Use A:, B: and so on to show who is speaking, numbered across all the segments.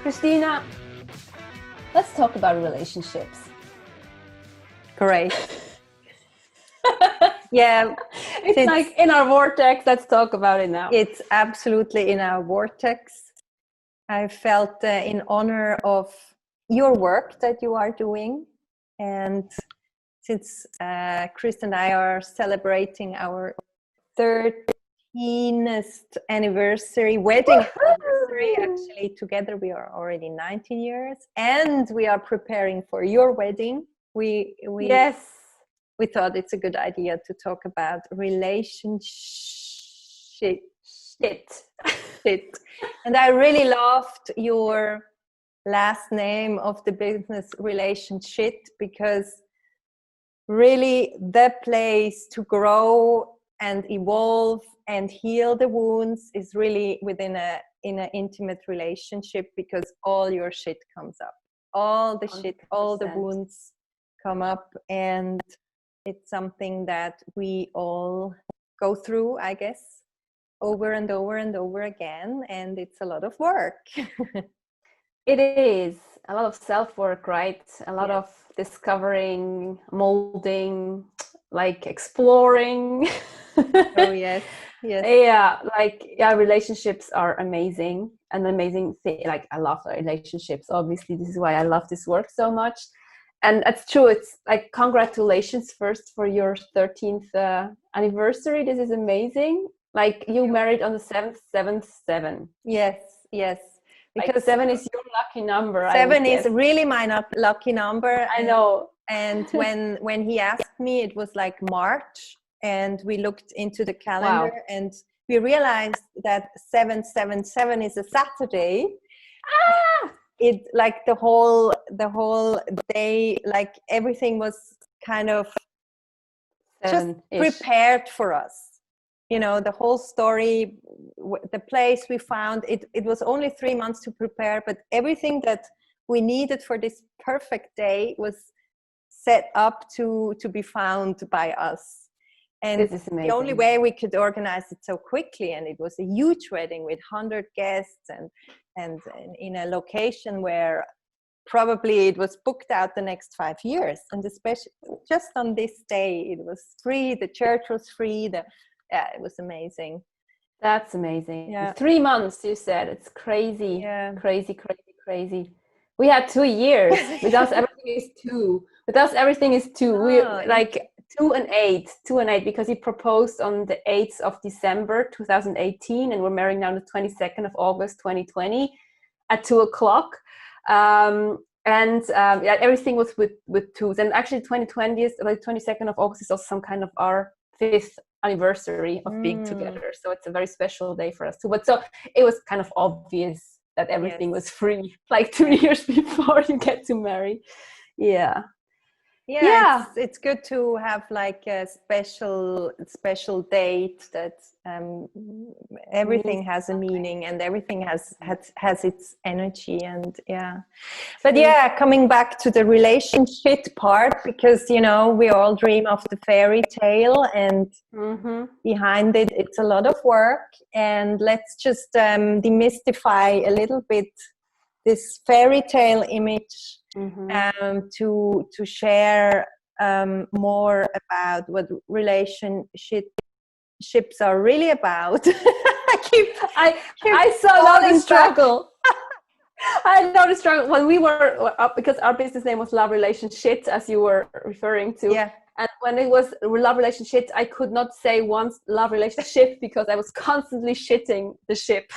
A: Christina, let's talk about relationships.
B: Great. Yeah.
A: It's like in our vortex. Let's talk about it now.
B: It's absolutely in our vortex. I felt in honor of your work that you are doing. And since Chris and I are celebrating our 13th anniversary, wedding anniversary, actually together we are already 19 years. And we are preparing for your wedding.
A: Yes.
B: We thought it's a good idea to talk about relationship. And I really loved your last name of the business, Relationship, because really the place to grow and evolve and heal the wounds is really within in an intimate relationship, because all your shit comes up. All the shit, 100%. All the wounds come up, and it's something that we all go through, I guess, over and over and over again, and it's a lot of work.
A: It is a lot of self-work, right? A lot of discovering, molding, like exploring.
B: Oh yes.
A: Relationships are amazing, an amazing thing. Like, I love relationships, obviously. This is why I love this work so much. And it's true. It's like, congratulations first for your 13th anniversary. This is amazing. Like, you married on the 7th.
B: Yes.
A: Because like 7 is your lucky number.
B: 7 is really my lucky number.
A: I know.
B: And when he asked me, it was like March, and we looked into the calendar, and we realized that 777 is a Saturday. It like the whole day, like everything was kind of just prepared for us. You know, the whole story, the place we found, it was only 3 months to prepare, but everything that we needed for this perfect day was set up to be found by us. And
A: this is amazing.
B: The only way we could organize it so quickly, and it was a huge wedding with 100 guests and in a location where probably it was booked out the next 5 years. And especially just on this day, it was free. The church was free. It was amazing.
A: That's amazing.
B: Yeah.
A: 3 months, you said. It's crazy.
B: Yeah.
A: Crazy. We had 2 years. With us, everything is 2. With us, everything is 2. We like 2 and 8, because he proposed on the 8th of December 2018, and we're married now on the 22nd of August 2020 at 2:00. Everything was with 2s. And actually, 2020 like 22nd of August is also some kind of our 5th anniversary of being together. So it's a very special day for us too. But so it was kind of obvious that everything was free, like 2 years before you get to marry. Yeah.
B: It's good to have like a special date that everything has a meaning, and everything has its energy. And coming back to the relationship part, because you know we all dream of the fairy tale, and behind it's a lot of work. And let's just demystify a little bit this fairy tale image, to share more about what relationships are really about.
A: I saw a lot of struggle. I know the struggle when we were up, because our business name was Love Relationship, as you were referring to.
B: Yeah.
A: And when it was Love Relationship, I could not say once Love Relationship because I was constantly shitting the ship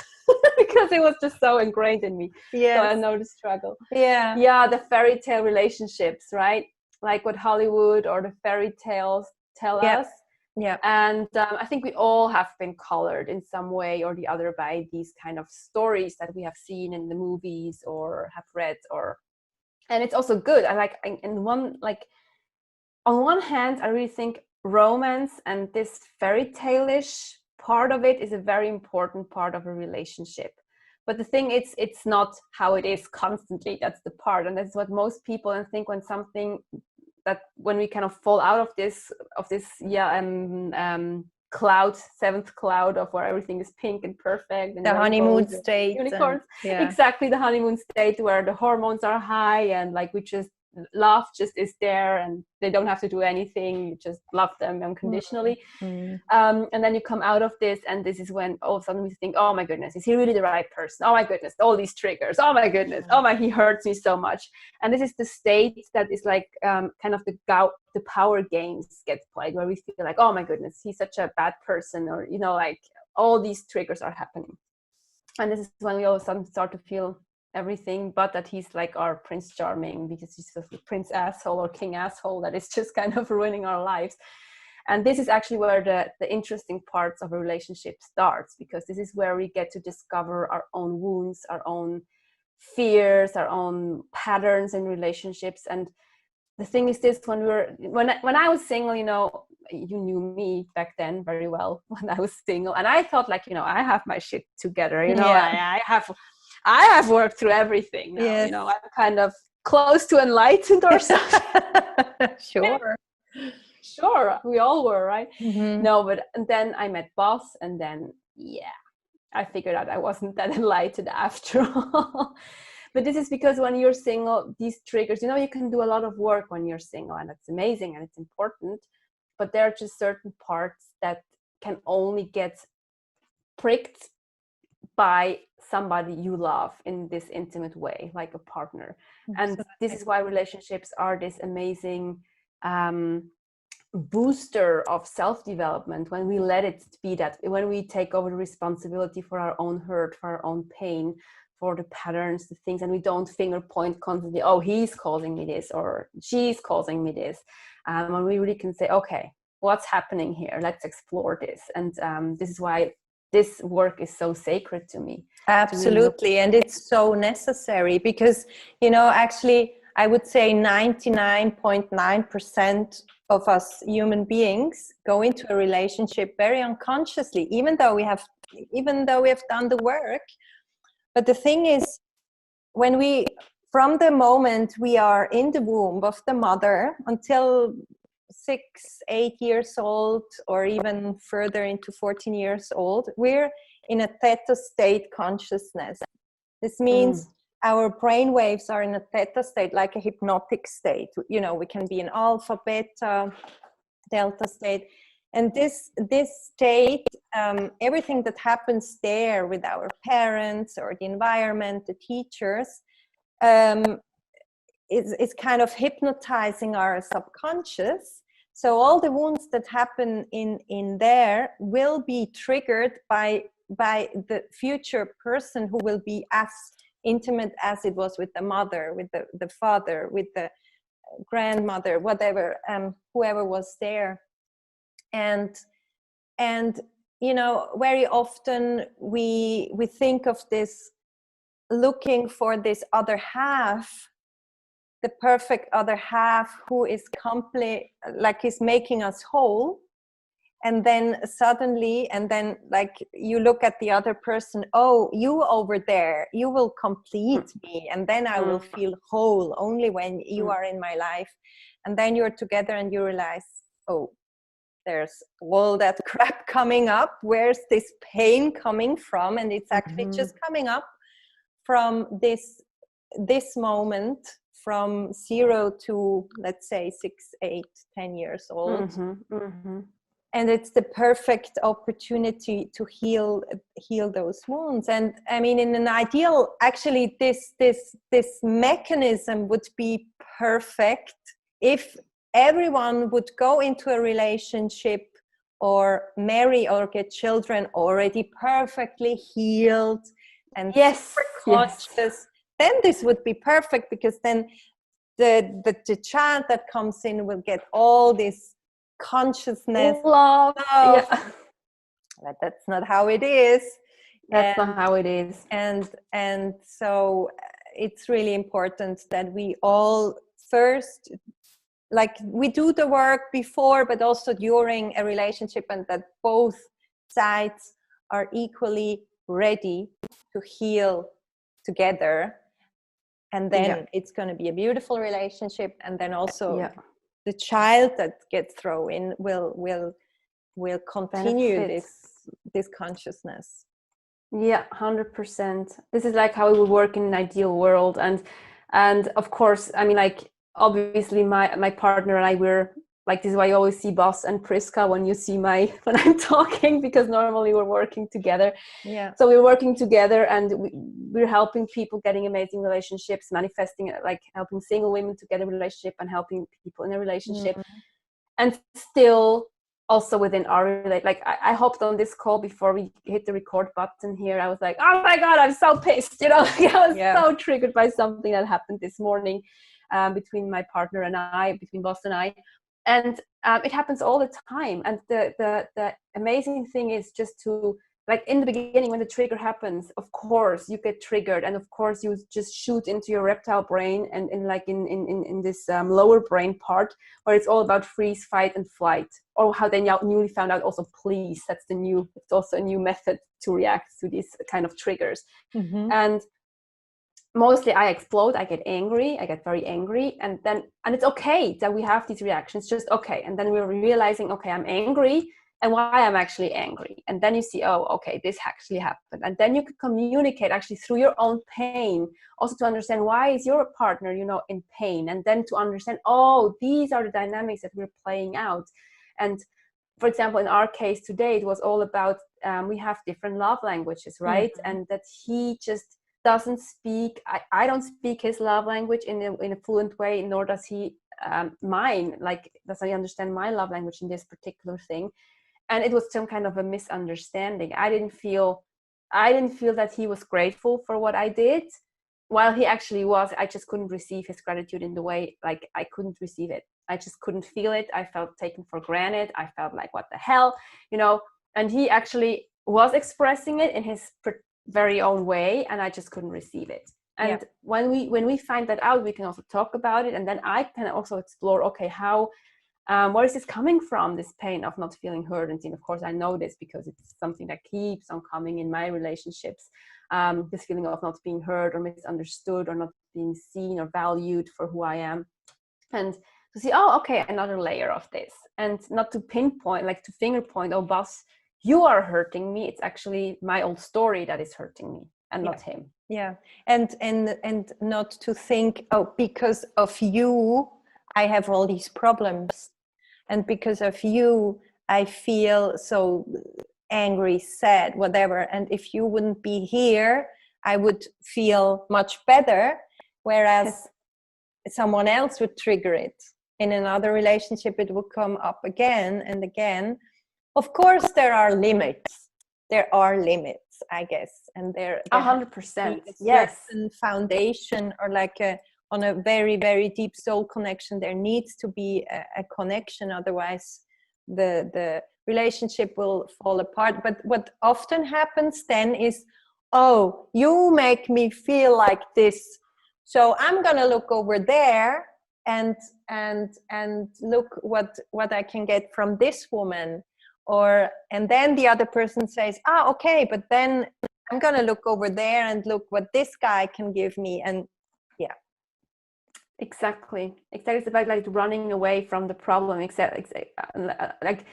A: because it was just so ingrained in me.
B: Yes.
A: So I know the struggle.
B: Yeah,
A: the fairy tale relationships, right? Like what Hollywood or the fairy tales tell us.
B: Yeah.
A: And I think we all have been colored in some way or the other by these kind of stories that we have seen in the movies or have read, and it's also good. On one hand, I really think romance and this fairy tale-ish part of it is a very important part of a relationship. But the thing is, it's not how it is constantly. That's the part, and that's what most people think when we kind of fall out of this cloud, seventh cloud of where everything is pink and perfect, and
B: the honeymoon
A: rainbows and
B: state,
A: unicorns.
B: yeah.
A: Exactly, the honeymoon state where the hormones are high, and like we just love just is there, and they don't have to do anything. You just love them unconditionally. And then you come out of this, and this is when all of a sudden we think, oh my goodness, is he really the right person? Oh my goodness, all these triggers. Oh my goodness, oh my, he hurts me so much. And this is the state that is like kind of the power games get played, where we feel like, oh my goodness, he's such a bad person, or you know, like all these triggers are happening. And this is when we all of a sudden start to feel everything but that he's like our Prince Charming, because he's just a prince asshole or king asshole that is just kind of ruining our lives. And this is actually where the interesting parts of a relationship starts, because this is where we get to discover our own wounds, our own fears, our own patterns in relationships. And the thing is this, when I was single, you know, you knew me back then very well when I was single, and I thought like, you know, I have my shit together, you know, I have worked through everything now. Yes. You know, I'm kind of close to enlightened or something. Sure, we all were, right? No, but and then I met Boss, and then I figured out I wasn't that enlightened after all. But this is because when you're single, these triggers, you know, you can do a lot of work when you're single, and that's amazing and it's important. But there are just certain parts that can only get pricked by somebody you love in this intimate way, like a partner. And this is why relationships are this amazing booster of self-development, when we let it be that, when we take over the responsibility for our own hurt, for our own pain, for the patterns, the things, and we don't finger point constantly, oh, he's causing me this or she's causing me this. And we really can say, okay, what's happening here? Let's explore this. And this is why this work is so sacred to me.
B: Absolutely. And it's so necessary because, you know, actually, I would say 99.9% of us human beings go into a relationship very unconsciously, even though we have done the work. But the thing is, from the moment we are in the womb of the mother until 6, 8 years old, or even further into 14 years old, we're in a theta state consciousness. This means our brain waves are in a theta state, like a hypnotic state. You know, we can be in alpha, beta, delta state. And this state, everything that happens there with our parents or the environment, the teachers, is kind of hypnotizing our subconscious. So all the wounds that happen in there will be triggered by the future person who will be as intimate as it was with the mother, with the father, with the grandmother, whatever, whoever was there. And you know, very often we think of this, looking for this other half, the perfect other half who is complete, like is making us whole. And then suddenly, like you look at the other person, oh, you over there, you will complete me, and then I will feel whole only when you are in my life. And then you're together and you realize, oh, there's all that crap coming up. Where's this pain coming from? And it's actually just coming up from this moment, from 0 to, let's say, 6, 8, 10 years old. And it's the perfect opportunity to heal those wounds. And I mean, in an ideal, actually, this mechanism would be perfect if everyone would go into a relationship or marry or get children already perfectly healed and super conscious. Then this would be perfect, because then the child that comes in will get all this consciousness, love. But that's not how it is.
A: That's not how it is.
B: And so it's really important that we all first, like, we do the work before but also during a relationship, and that both sides are equally ready to heal together. And then it's going to be a beautiful relationship. And then also the child that gets thrown in will will continue
A: benefits.
B: this consciousness.
A: Yeah, 100%. This is like how it would work in an ideal world. And of course, I mean, like, obviously my partner and I, we're like, this is why you always see Boss and Priska when you see when I'm talking, because normally we're working together.
B: Yeah.
A: So we're working together, and we're helping people getting amazing relationships, manifesting, like helping single women to get a relationship and helping people in a relationship. And still also within our like I hopped on this call before we hit the record button here. I was like, oh my God, I'm so pissed, I was so triggered by something that happened this morning between my partner and I, between Boss and I. And it happens all the time. And the amazing thing is just to, like, in the beginning when the trigger happens, of course you get triggered, and of course you just shoot into your reptile brain and in this lower brain part where it's all about freeze, fight, and flight, or how they now newly found out also please. It's also a new method to react to these kind of triggers. And mostly I explode, I get angry, I get very angry, and it's okay that we have these reactions, just okay. And then we're realizing, okay, I'm angry, and why I'm actually angry. And then you see, oh, okay, this actually happened. And then you can communicate actually through your own pain, also to understand why is your partner, in pain. And then to understand, oh, these are the dynamics that we're playing out. And for example, in our case today, it was all about, we have different love languages, right? And that he just doesn't speak, I don't speak his love language in a fluent way, nor does he mine. Like, does he understand my love language in this particular thing? And it was some kind of a misunderstanding. I didn't feel that he was grateful for what I did, while he actually was. I just couldn't receive his gratitude in the way, like, I couldn't receive it. I just couldn't feel it. I felt taken for granted. I felt like, what the hell, and he actually was expressing it in his very own way, and I just couldn't receive it. And when we find that out, we can also talk about it, and then I can also explore, okay, how where is this coming from, this pain of not feeling heard and seen? Of course, I know this because it's something that keeps on coming in my relationships, this feeling of not being heard or misunderstood or not being seen or valued for who I am. And to see, oh, okay, another layer of this, and not to pinpoint, like to finger point, oh, Boss, you are hurting me. It's actually my old story that is hurting me, and not him.
B: Yeah. And not to think, oh, because of you I have all these problems, and because of you I feel so angry, sad, whatever, and if you wouldn't be here I would feel much better, whereas someone else would trigger it. In another relationship it would come up again and again. Of course there are limits, I guess, and there
A: 100%,
B: yes, foundation, or like on a very, very deep soul connection, there needs to be a connection, otherwise the relationship will fall apart. But what often happens then is, oh, you make me feel like this, so I'm gonna look over there and look what I can get from this woman. And then the other person says, okay, but then I'm gonna look over there and look what this guy can give me. And
A: exactly, it's about like running away from the problem. Like,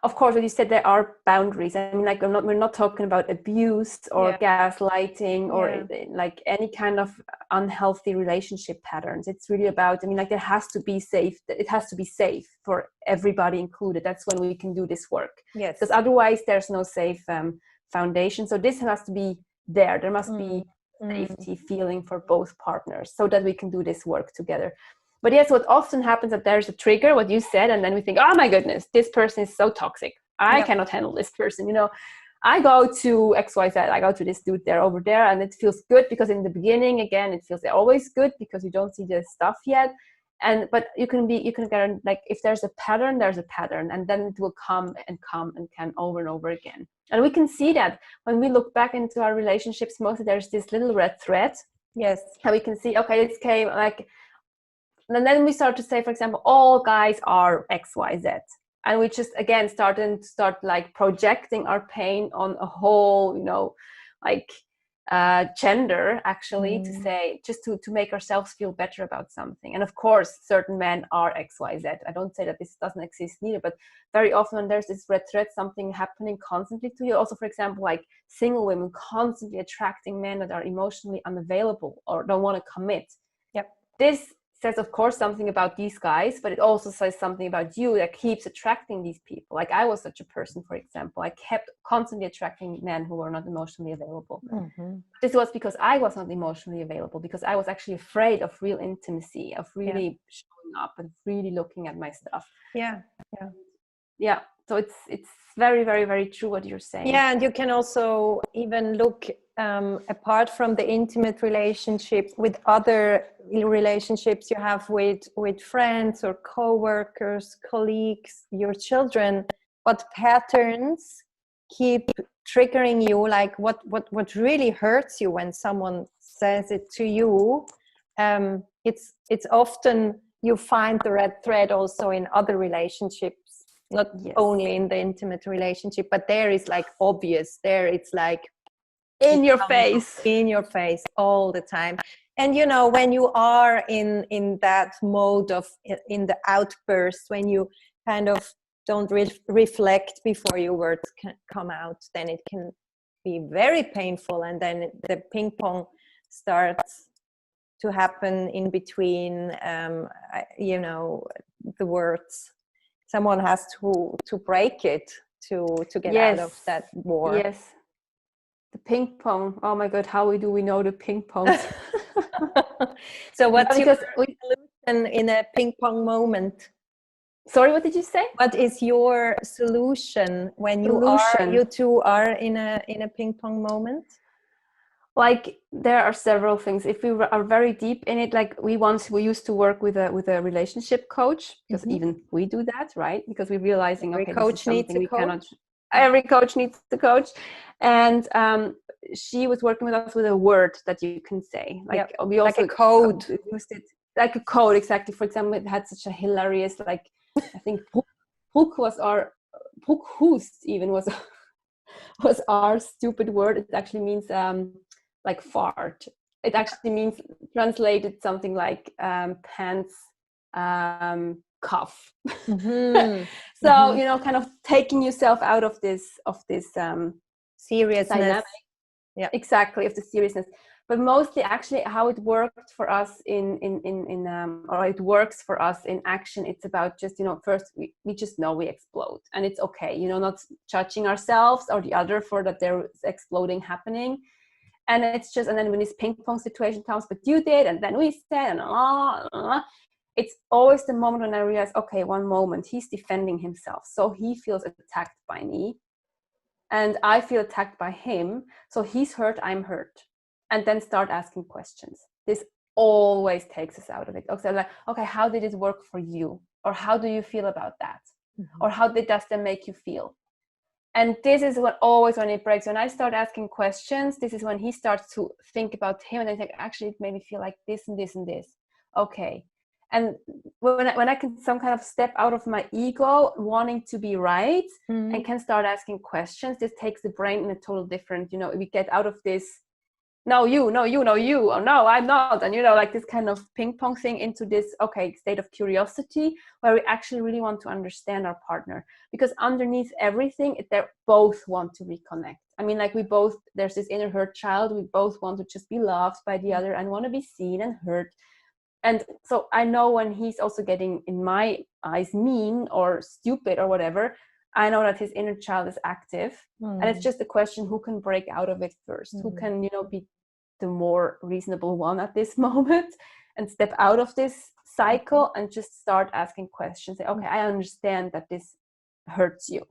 A: of course, what you said, there are boundaries. I mean, like, we're not talking about abuse or gaslighting or like any kind of unhealthy relationship patterns. It's really about, I mean, like, it has to be safe for everybody included. That's when we can do this work.
B: Yes.
A: Because otherwise there's no safe foundation. So this has to be there. There must be safety feeling for both partners so that we can do this work together. But yes, what often happens that there's a trigger, what you said, and then we think, oh my goodness, this person is so toxic. I cannot handle this person. I go to XYZ, I go to this dude over there, and it feels good because in the beginning, again, it feels always good because you don't see the stuff yet. But you can get, like, if there's a pattern, there's a pattern, and then it will come and can over and over again. And we can see that when we look back into our relationships, mostly there's this little red thread.
B: Yes.
A: How we can see, okay, this came, like, and then we start to say, for example, all guys are XYZ. And we just, again, start like projecting our pain on a whole, like gender, actually, to say, just to make ourselves feel better about something. And of course, certain men are XYZ. I don't say that this doesn't exist neither, but very often when there's this red thread, something happening constantly to you. Also, for example, like single women constantly attracting men that are emotionally unavailable or don't want to commit.
B: Yep.
A: This says, of course, something about these guys, but it also says something about you that keeps attracting these people. Like I was such a person, for example. I kept constantly attracting men who were not emotionally available. This was because I was not emotionally available, because I was actually afraid of real intimacy, of really showing up and really looking at my stuff. Yeah. So it's very, very, very true what you're saying.
B: Yeah, and you can also even look apart from the intimate relationship with other relationships you have with friends or co-workers, colleagues, your children. What patterns keep triggering you? Like what really hurts you when someone says it to you? It's often you find the red thread also in other relationships. Not only in the intimate relationship, but there is like obvious, there it's like
A: in your face
B: all the time. And you know, when you are in that mode of in the outburst, when you kind of don't reflect before your words can come out, then it can be very painful, and then the ping pong starts to happen in between you know, the words. Someone has to break it to get out of that war.
A: Yes. The ping pong. Oh my God, how do we know the ping pong?
B: So what's your solution in a ping pong moment?
A: Sorry, what did you say?
B: What is your solution when you two are in a ping pong moment?
A: Like there are several things. If we are very deep in it, like we used to work with a relationship coach, because even we do that, right? Because we're realizing
B: every coach needs a coach.
A: Every coach needs a coach. And she was working with us with a word that you can say, like we also
B: like a code.
A: Used it like a code, exactly. For example, it had such a hilarious, like I think Pukhust even was our stupid word. It actually means like fart. It actually means, translated, something like pants cuff. So you know, kind of taking yourself out of this
B: seriousness
A: dynamic. Exactly, of the seriousness. But mostly actually how it worked for us or it works for us in action, it's about just, you know, first we just know we explode, and it's okay, you know, not judging ourselves or the other for that there's exploding happening. And it's just, and then when this ping pong situation comes, but you did, and then we said, and it's always the moment when I realize, okay, one moment, he's defending himself, so he feels attacked by me, and I feel attacked by him, so he's hurt, I'm hurt. And then start asking questions. This always takes us out of it. Okay, like, okay, how did it work for you? Or how do you feel about that? Or how does that make you feel? And this is what always, when it breaks, when I start asking questions, this is when he starts to think about him, and I think, actually, it made me feel like this and this and this. Okay. And when I can some kind of step out of my ego, wanting to be right, and can start asking questions, this takes the brain in a total different, you know, we get out of this, no, you, or no, I'm not. And, you know, like this kind of ping pong thing into this, okay, state of curiosity, where we actually really want to understand our partner. Because underneath everything, they both want to reconnect. I mean, like there's this inner hurt child. We both want to just be loved by the other and want to be seen and heard. And so I know when he's also getting, in my eyes, mean or stupid or whatever, I know that his inner child is active. And it's just a question, who can break out of it first? Who can, you know, be the more reasonable one at this moment and step out of this cycle and just start asking questions. Say, okay, I understand that this hurts you.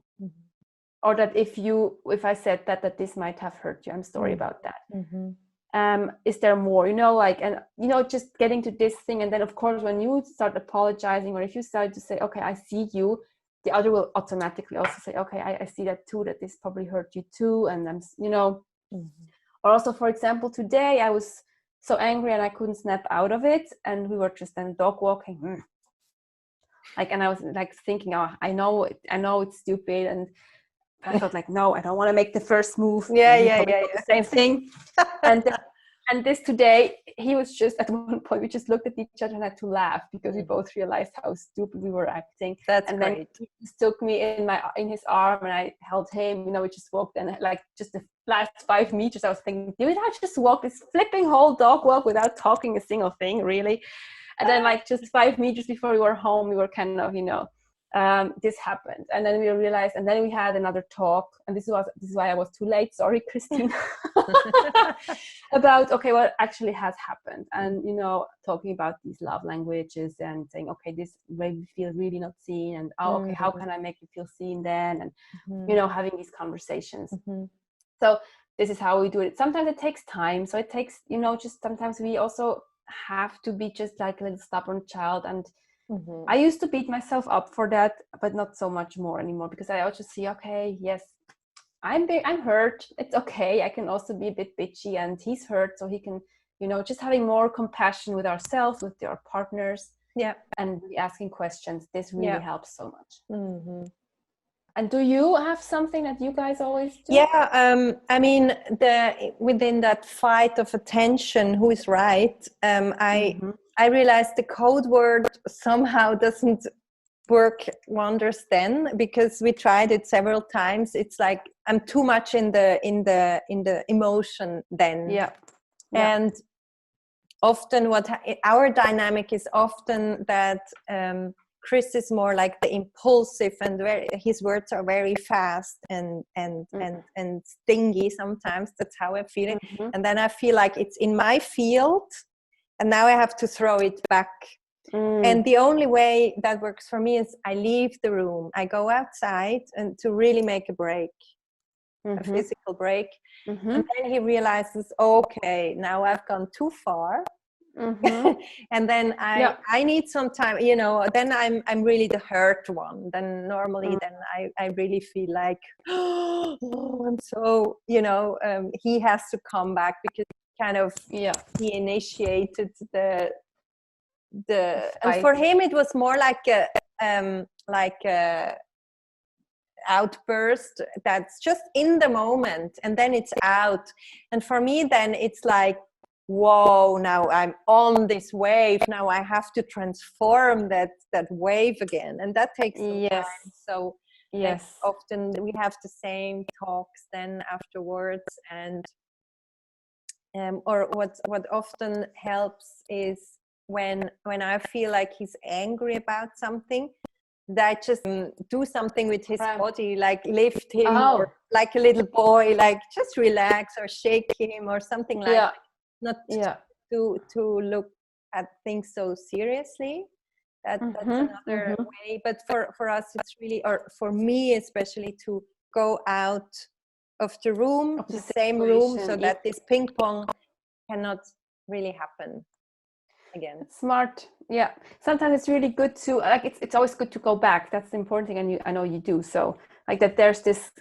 A: Or that if I said that this might have hurt you, I'm sorry about that. Is there more, you know, like, and, you know, just getting to this thing. And then, of course, when you start apologizing, or if you start to say, okay, I see you, the other will automatically also say, okay, I see that too, that this probably hurt you too. And I'm, you know, or also, for example, today I was so angry and I couldn't snap out of it. And we were just then dog walking. Like, and I was like thinking, oh, I know it's stupid. And I thought like, no, I don't want to make the first move.
B: Yeah,
A: And he
B: yeah,
A: probably
B: yeah,
A: thought the same thing. And this today, he was just, at one point, we just looked at each other and had to laugh because we both realized how stupid we were acting.
B: That's
A: and
B: great.
A: Then he just took me in his arm, and I held him. We just walked, and like just the last 5 meters, I was thinking, did I just walk this flipping whole dog walk without talking a single thing, really? And then like just 5 meters before we were home, we were kind of, this happened, and then we realized, and then we had another talk, and this is why I was too late. Sorry, Christine. About what actually has happened, and talking about these love languages and saying, okay, this way we feel really not seen, and how can I make you feel seen then, and having these conversations. So this is how we do it. Sometimes it takes time, so it takes just sometimes we also have to be just like a little stubborn child, and I used to beat myself up for that, but not so much more anymore, because I also see, okay, yes, I'm hurt. It's okay. I can also be a bit bitchy, and he's hurt, so he can, just having more compassion with ourselves, with our partners, and asking questions. This really helps so much. And do you have something that you guys always do?
B: Yeah, I mean, within that fight of attention, who is right? I realized the code word somehow doesn't work wonders then, because we tried it several times. It's like I'm too much in the emotion then. And often our dynamic is often that Chris is more like the impulsive, and his words are very fast and stingy sometimes. That's how I feel it. And then I feel like it's in my field, and now I have to throw it back. And the only way that works for me is I leave the room. I go outside and to really make a break, a physical break. And then he realizes, okay, now I've gone too far. And then I need some time, then I'm really the hurt one. Then normally then I really feel like, oh, I'm so, he has to come back, because kind of he initiated the and for him it was more like a outburst that's just in the moment, and then it's out. And for me then it's like, whoa, now I'm on this wave, now I have to transform that wave again, and that takes some time. So often we have the same talks then afterwards. And or what often helps is when I feel like he's angry about something, that I just do something with his body, like lift him, or like a little boy, like just relax or shake him or something like that. Not to look at things so seriously. That's another way. But for us, it's really, or for me especially, to go out of the room, of the same room, so that this ping pong cannot really happen again.
A: Smart. Yeah. Sometimes it's really good to, like, it's always good to go back. That's the important thing, and I know you do. So like that, there's this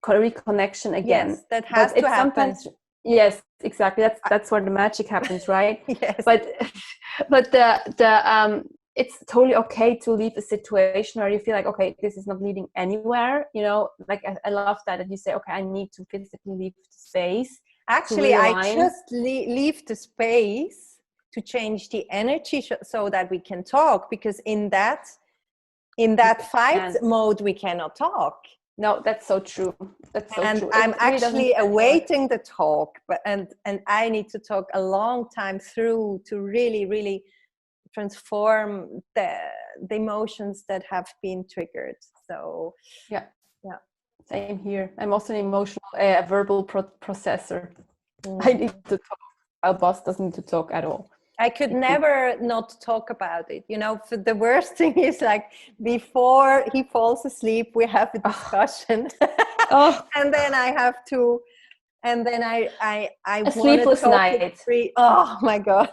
A: reconnection again.
B: Yes, that has to happen.
A: Yes, exactly. That's where the magic happens, right?
B: Yes.
A: But the it's totally okay to leave a situation where you feel like, okay, this is not leading anywhere. Like I love that you say, okay, I need to physically leave the space.
B: Actually, I just leave the space to change the energy so that we can talk, because in that fight mode we cannot talk.
A: No, that's so true. That's so true.
B: I'm actually awaiting the talk, but and I need to talk a long time through to really, really transform the emotions that have been triggered. So
A: yeah, same here. I'm also an emotional verbal processor. I need to talk. Our boss doesn't need to talk at all.
B: I could never not talk about it. For the worst thing is, like, before he falls asleep, we have a discussion. And then I have to, and then I
A: a sleepless night.
B: Oh my God.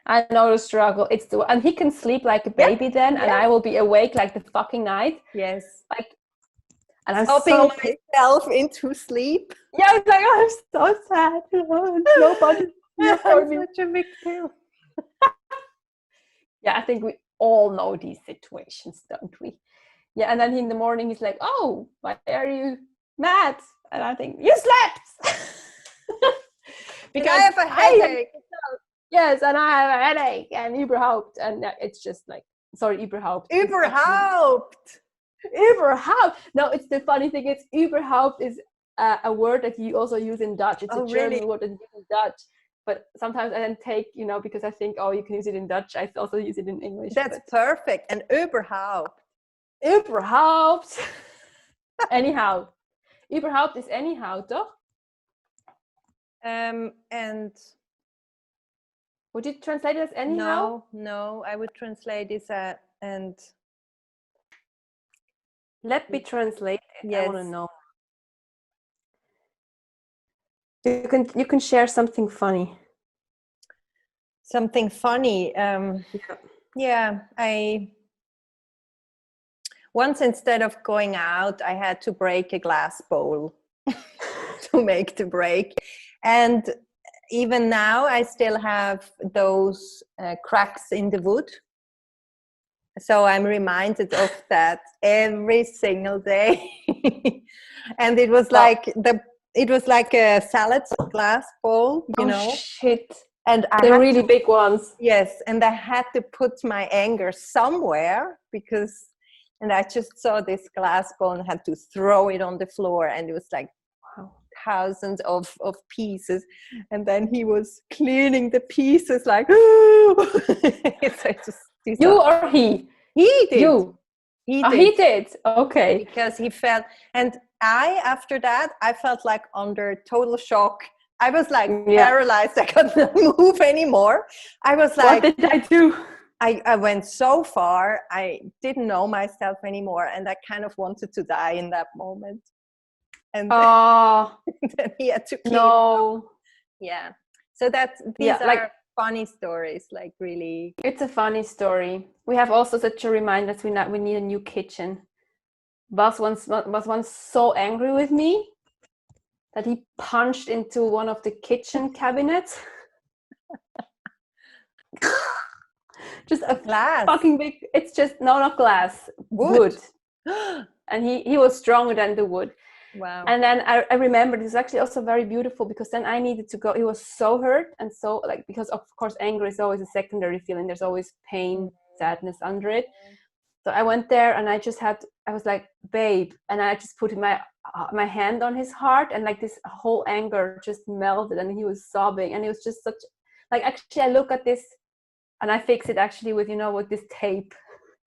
A: I know the struggle. And he can sleep like a baby then, and I will be awake like the fucking night.
B: Yes.
A: Like, and I'm
B: stopping myself into sleep.
A: Yeah, it's like, I'm so sad. Nobody.
B: I'm such a victim.
A: Yeah, I think we all know these situations, don't we? Yeah, and then in the morning he's like, "Oh, why are you mad?" And I think, "You slept."
B: Because I have a headache.
A: Yes, and I have a headache, and überhaupt, and it's just like, sorry, überhaupt.
B: Überhaupt.
A: Überhaupt. No, it's the funny thing. It's überhaupt is a word that you also use in Dutch. It's a German word that you use in Dutch. But sometimes I then take, because I think, oh, you can use it in Dutch. I also use it in English.
B: That's perfect. And überhaupt.
A: Überhaupt. Anyhow. Überhaupt is anyhow, toch?
B: And
A: would you translate it as anyhow?
B: No, I would translate this and.
A: Let me translate it.
B: Yes.
A: I want to know. You can share something funny.
B: Something funny. Yeah, I once, instead of going out, I had to break a glass bowl to make the break. And even now I still have those cracks in the wood. So I'm reminded of that every single day. And it was like a salad glass bowl, you know.
A: Shit.
B: And
A: they're really big ones.
B: Yes, and I had to put my anger somewhere and I just saw this glass bowl and had to throw it on the floor, and it was like thousands of pieces. And then he was cleaning the pieces like,
A: you or he?
B: He did.
A: You.
B: He
A: did. He did. Okay.
B: Because he felt, and after that, I felt like under total shock. I was like paralyzed. I couldn't move anymore. I was like,
A: what did I do?
B: I went so far. I didn't know myself anymore. And I kind of wanted to die in that moment. And then he had to clean.
A: No.
B: Yeah. So these are funny stories, like really.
A: It's a funny story. We have also such a reminder that we need a new kitchen. Bas was once so angry with me that he punched into one of the kitchen cabinets. Just a
B: glass.
A: Fucking big. It's just not glass. Wood. And he was stronger than the wood.
B: Wow.
A: And then I remember this is actually also very beautiful, because then I needed to go. He was so hurt, and so because of course anger is always a secondary feeling. There's always pain, sadness under it. So I went there and I was like, babe, and I just put my hand on his heart, and like this whole anger just melted, and he was sobbing, and it was just actually I look at this and I fix it actually with this tape,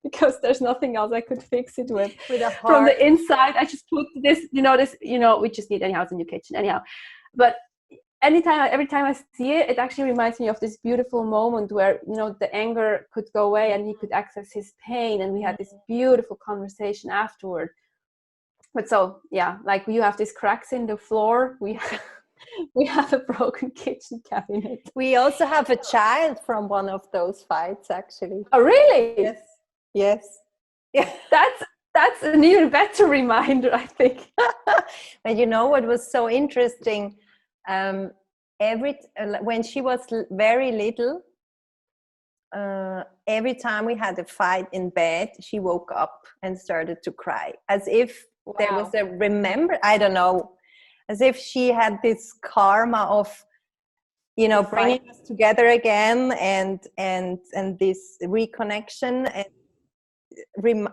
A: because there's nothing else I could fix it with
B: a heart.
A: From the inside. I just put this, we just need anyhow, it's a new kitchen anyhow. But every time I see it, it actually reminds me of this beautiful moment where, the anger could go away and he could access his pain, and we had this beautiful conversation afterward. But so, yeah, like you have these cracks in the floor. We have a broken kitchen cabinet.
B: We also have a child from one of those fights, actually.
A: Oh, really?
B: Yes. Yeah.
A: That's an even better reminder, I think.
B: And you know what was so interesting? When she was very little, every time we had a fight in bed, she woke up and started to cry, as if there was I don't know, as if she had this karma of, bringing us together again, and this reconnection, and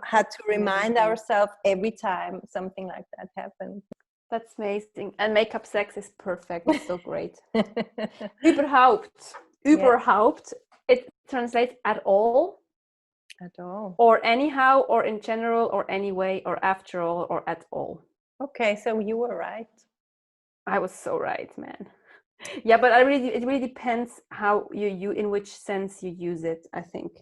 B: had to remind ourselves every time something like that happened.
A: That's amazing. And makeup sex is perfect. It's so great. Überhaupt. Überhaupt. It translates at all.
B: At all.
A: Or anyhow, or in general, or anyway, or after all, or at all.
B: Okay, so you were right.
A: I was so right, man. Yeah, but it really depends how you in which sense you use it, I think.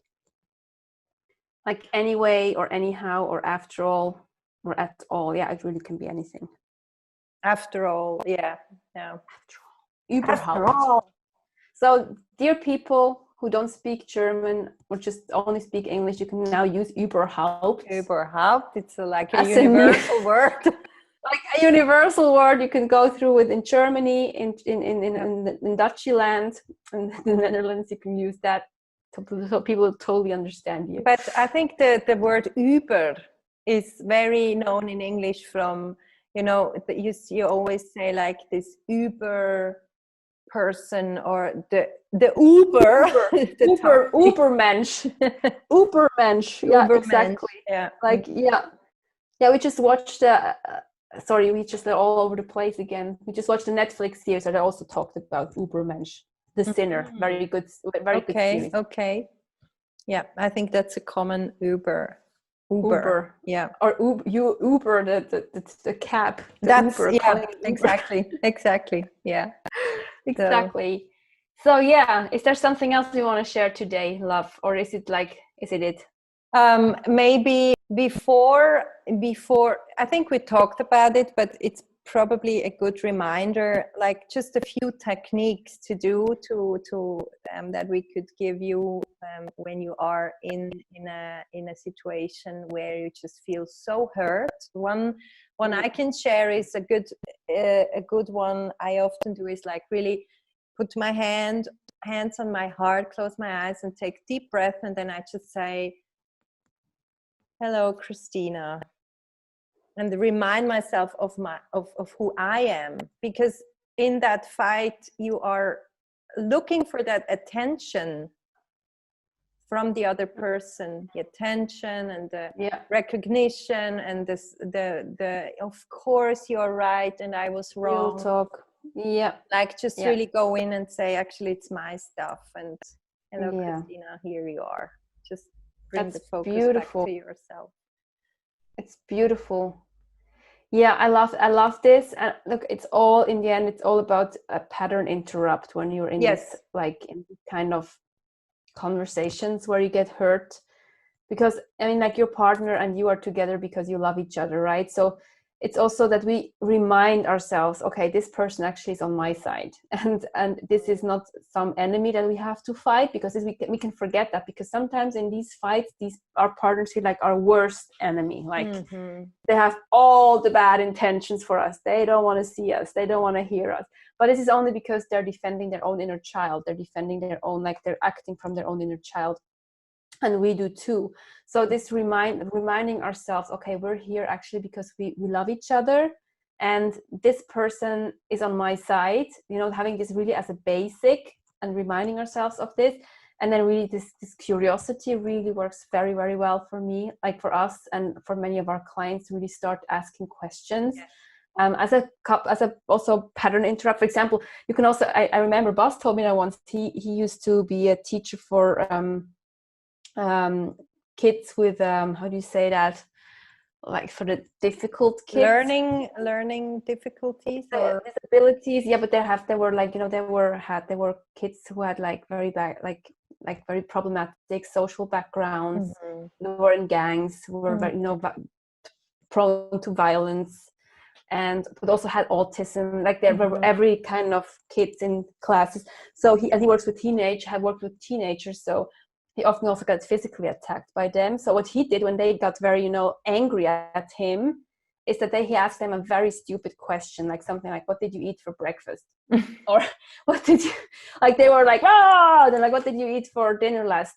A: Like anyway, or anyhow, or after all, or at all. Yeah, it really can be anything.
B: After all, yeah.
A: Überhaupt.
B: After all.
A: So, dear people who don't speak German or just only speak English, you can now use überhaupt.
B: Überhaupt, it's like a universal word.
A: Like a universal word you can go through with in Germany, in Dutchland, and in the Netherlands, you can use that so people totally understand you.
B: But I think the word über is very known in English from, you always say like this Uber person, or the Uber,
A: Ubermensch. Ubermensch. Yeah,
B: Ubermensch.
A: exactly.
B: Yeah.
A: Like, yeah, we just watched sorry, we just are all over the place again. We just watched the Netflix series that I also talked about, Ubermensch, The Sinner. Very good series.
B: Okay. Yeah, I think that's a common Uber. Yeah.
A: Or Uber, the cab.
B: That's
A: Uber,
B: exactly. Yeah.
A: Exactly. So yeah, is there something else you want to share today, love? Or is it it?
B: Maybe before I think we talked about it, but it's probably a good reminder, like just a few techniques to do to that we could give you when you are in a situation where you just feel so hurt. One I can share is a good one I often do, is like really put my hands on my heart, close my eyes and take deep breath, and then I just say, hello, Christina, and remind myself of who I am, because in that fight you are looking for that attention from the other person, the attention and the recognition and the of course you're right and I was wrong.
A: Real talk. Yeah.
B: Like just really go in and say, actually it's my stuff, and hello, Christina, here you are. Just bring the focus back to yourself.
A: It's beautiful. Yeah, I love this. And look, it's all, in the end, it's all about a pattern interrupt when you're in this, like in kind of conversations where you get hurt, because I mean, like, your partner and you are together because you love each other, right? So it's also that we remind ourselves, okay, this person actually is on my side, and this is not some enemy that we have to fight, because we can forget that, because sometimes in these fights, our partners feel like our worst enemy, like they have all the bad intentions for us, they don't want to see us, they don't want to hear us, but this is only because they're defending their own inner child, they're defending their own, like they're acting from their own inner child. And we do too. So this reminding ourselves, okay, we're here actually because we love each other, and this person is on my side, having this really as a basic, and reminding ourselves of this. And then really this curiosity really works very, very well for me, like for us and for many of our clients, really start asking questions. As a also pattern interrupt. For example, you can also, I remember Bas told me that once he used to be a teacher for kids with how do you say that, like for the difficult kids,
B: learning difficulties
A: or disabilities. Yeah, but they were like, they were kids who had like very bad, like very problematic social backgrounds, who were in gangs, who were very, prone to violence, and but also had autism. Like there were every kind of kids in classes. So he works with had worked with teenagers, so he often also got physically attacked by them. So what he did when they got very, angry at him, is that he asked them a very stupid question, like something like, "What did you eat for breakfast?" Or "What did you?" Like they were like, "Ah!" They're like, "What did you eat for dinner last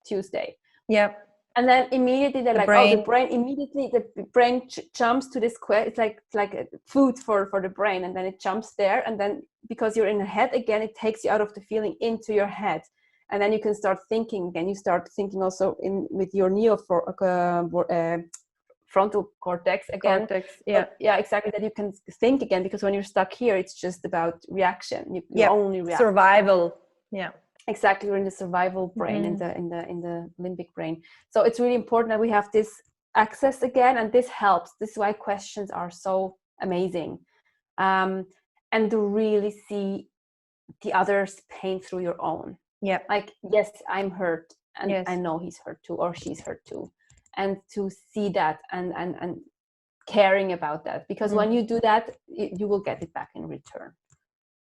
A: Tuesday?"
B: Yeah.
A: And then immediately they're like, "Oh, the brain jumps to this question. It's like a food for the brain, and then it jumps there, and then because you're in the head again, it takes you out of the feeling into your head." And then you can start thinking again. You start thinking also with your frontal cortex again. Yeah, exactly. That you can think again, because when you're stuck here, it's just about reaction. You only react.
B: Survival. Yeah.
A: Exactly. We're in the survival brain, in the limbic brain. So it's really important that we have this access again, and this helps. This is why questions are so amazing, and to really see the other's pain through your own.
B: Yeah.
A: Like, yes, I'm hurt, and I know he's hurt too, or she's hurt too. And to see that and caring about that, because when you do that, you will get it back in return.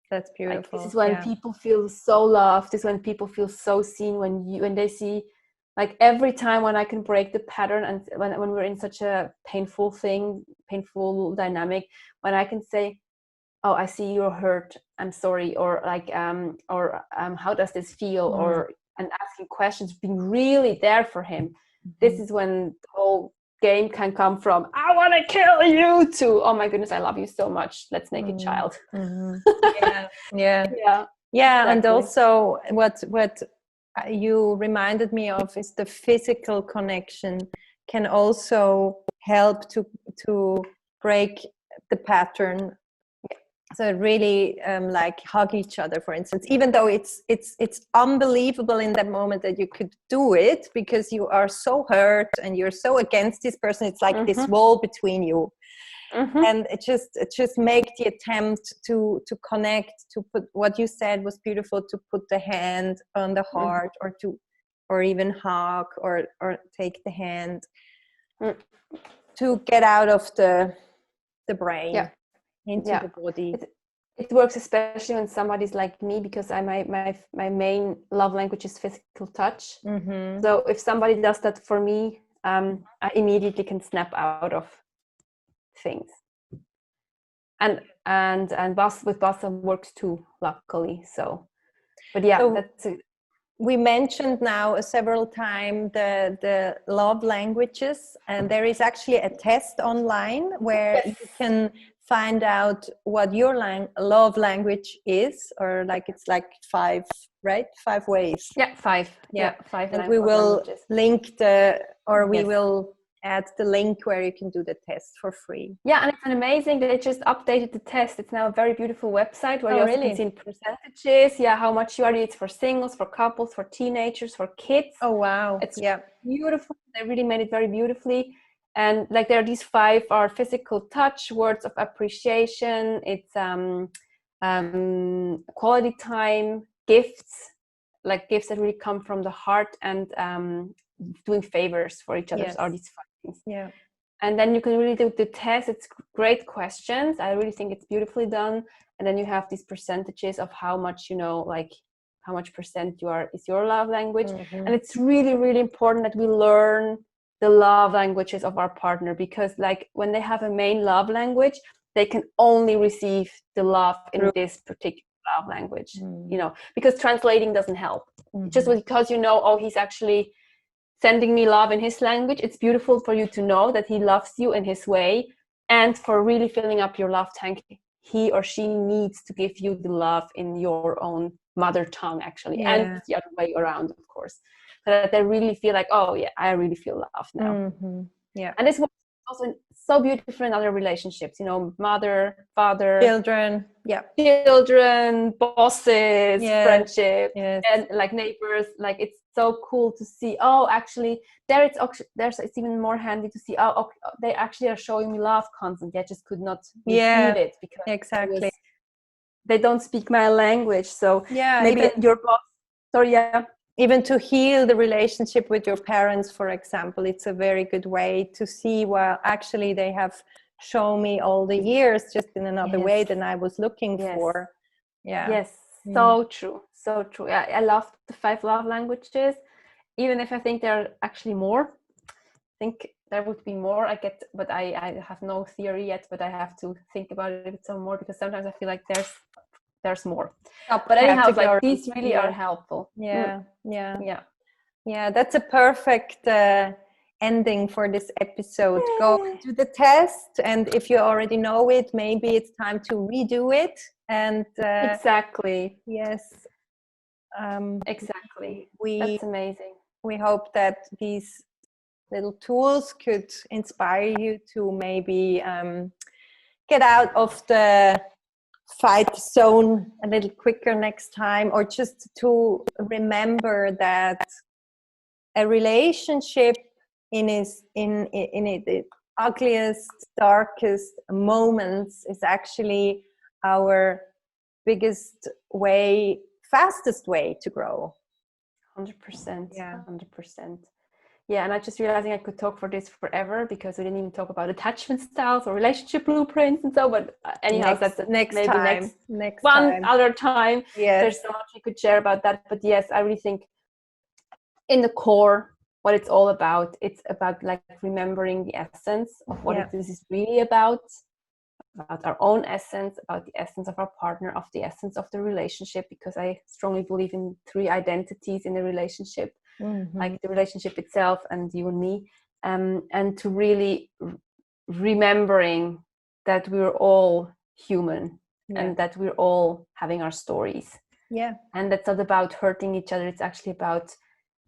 B: That's beautiful.
A: Like, this is when people feel so loved. This is when people feel so seen, when they see, like, every time when I can break the pattern, and when we're in such a painful dynamic, when I can say, "Oh, I see you're hurt. I'm sorry," or like, "How does this feel?" And asking questions, being really there for him. This is when the whole game can come from I want to kill you to oh my goodness, I love you so much, let's make a child.
B: Yeah, yeah,
A: yeah,
B: yeah.
A: exactly.
B: And also what you reminded me of is the physical connection can also help to break the pattern. So really like hug each other, for instance, even though it's unbelievable in that moment that you could do it because you are so hurt and you're so against this person. It's like this wall between you. And it just make the attempt to connect, to put, what you said was beautiful, to put the hand on the heart, or even hug or take the hand to get out of the brain into the body.
A: It works especially when somebody's like me, because my main love language is physical touch. So if somebody does that for me, I immediately can snap out of things. And with Bassa works too, luckily. So, but yeah, so, that's it.
B: We mentioned now several times the love languages, and there is actually a test online where you can find out what your love language is, or like it's like 5, right? 5 ways.
A: Yeah, 5. Yeah, 5.
B: And we will link we will add the link where you can do the test for free.
A: Yeah, and it's amazing that they just updated the test. It's now a very beautiful website where you also can see in percentages, how much you are. It's for singles, for couples, for teenagers, for kids.
B: Oh wow.
A: It's beautiful. They really made it very beautifully. And like there are these 5 are physical touch, words of appreciation, it's quality time, gifts, like gifts that really come from the heart, and doing favors for each other are these 5 things.
B: Yeah.
A: And then you can really do the test. It's great questions. I really think it's beautifully done. And then you have these percentages of how much, like how much percent is your love language. And it's really, really important that we learn the love languages of our partner, because like when they have a main love language, they can only receive the love in this particular love language, because translating doesn't help. Just because he's actually sending me love in his language, it's beautiful for you to know that he loves you in his way. And for really filling up your love tank, he or she needs to give you the love in your own mother tongue, actually, and the other way around, of course, so that they really feel like, oh yeah, I really feel loved now. And this was also so beautiful in other relationships, mother, father,
B: children,
A: bosses, friendship, and like neighbors. Like it's so cool to see, actually it's even more handy to see, they actually are showing me love constantly. I just could not receive it because they don't speak my language. So maybe your boss,
B: even to heal the relationship with your parents, for example, it's a very good way to see, well, actually they have shown me all the years just in another way than I was looking for. So true. I love the 5 love languages, even if I think there are actually more. I think there would be more. But I have no theory yet, but I have to think about it some more, because sometimes I feel like there's more. But anyhow, like these really are helpful. That's a perfect ending for this episode. Go and do the test, and if you already know it, maybe it's time to redo it. And
A: exactly.
B: Exactly.
A: That's amazing.
B: We hope that these little tools could inspire you to maybe get out of the fight zone a little quicker next time, or just to remember that a relationship in its ugliest, darkest moments is actually our biggest way, fastest way to grow.
A: 100%. 100%. Yeah, and I just realizing I could talk for this forever, because we didn't even talk about attachment styles or relationship blueprints and so. But anyhow, that's
B: next
A: other time. There's so much we could share about that. But yes, I really think in the core, what it's all about, it's about like remembering the essence of what this is really about our own essence, about the essence of our partner, of the essence of the relationship, because I strongly believe in 3 identities in the relationship. Like the relationship itself and you and me, and to really remembering that we're all human and that we're all having our stories.
B: Yeah.
A: And that's not about hurting each other. It's actually about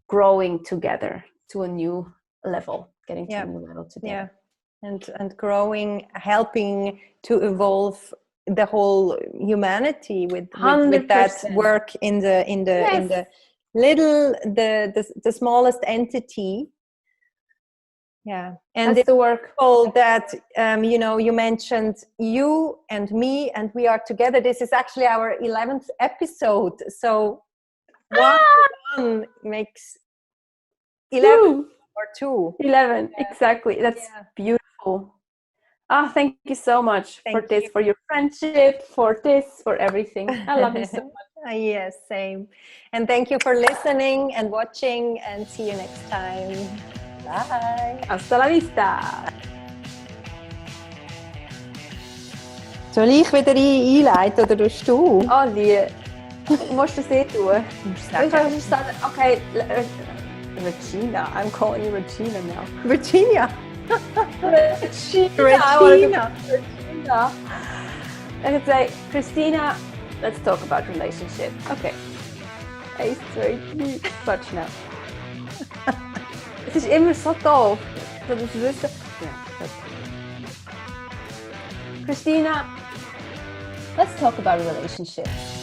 A: growing together to a new level, getting to a new level together.
B: Yeah. And growing, helping to evolve the whole humanity with that work in the little, the smallest entity. Yeah. And
A: that's the work
B: that you mentioned you and me, and we are together. This is actually our 11th episode, so one makes 11 or 2.
A: 11, exactly. That's beautiful. Thank you so much for your friendship, for everything. I love you so much.
B: Yes, same. And thank you for listening and watching, and see you next time. Bye.
A: Hasta la vista.
B: Soll ich wieder einleiten oder tust du?
A: Oh, die. Musst du es tun? Okay, Regina. I'm calling you Regina now.
B: Virginia.
A: Regina. I could say, Christina, let's talk about relationship. Okay. Hey, straight. Quatsch now. Es ist immer so doof, so das Wissen. Ja. Christina, let's talk about relationships.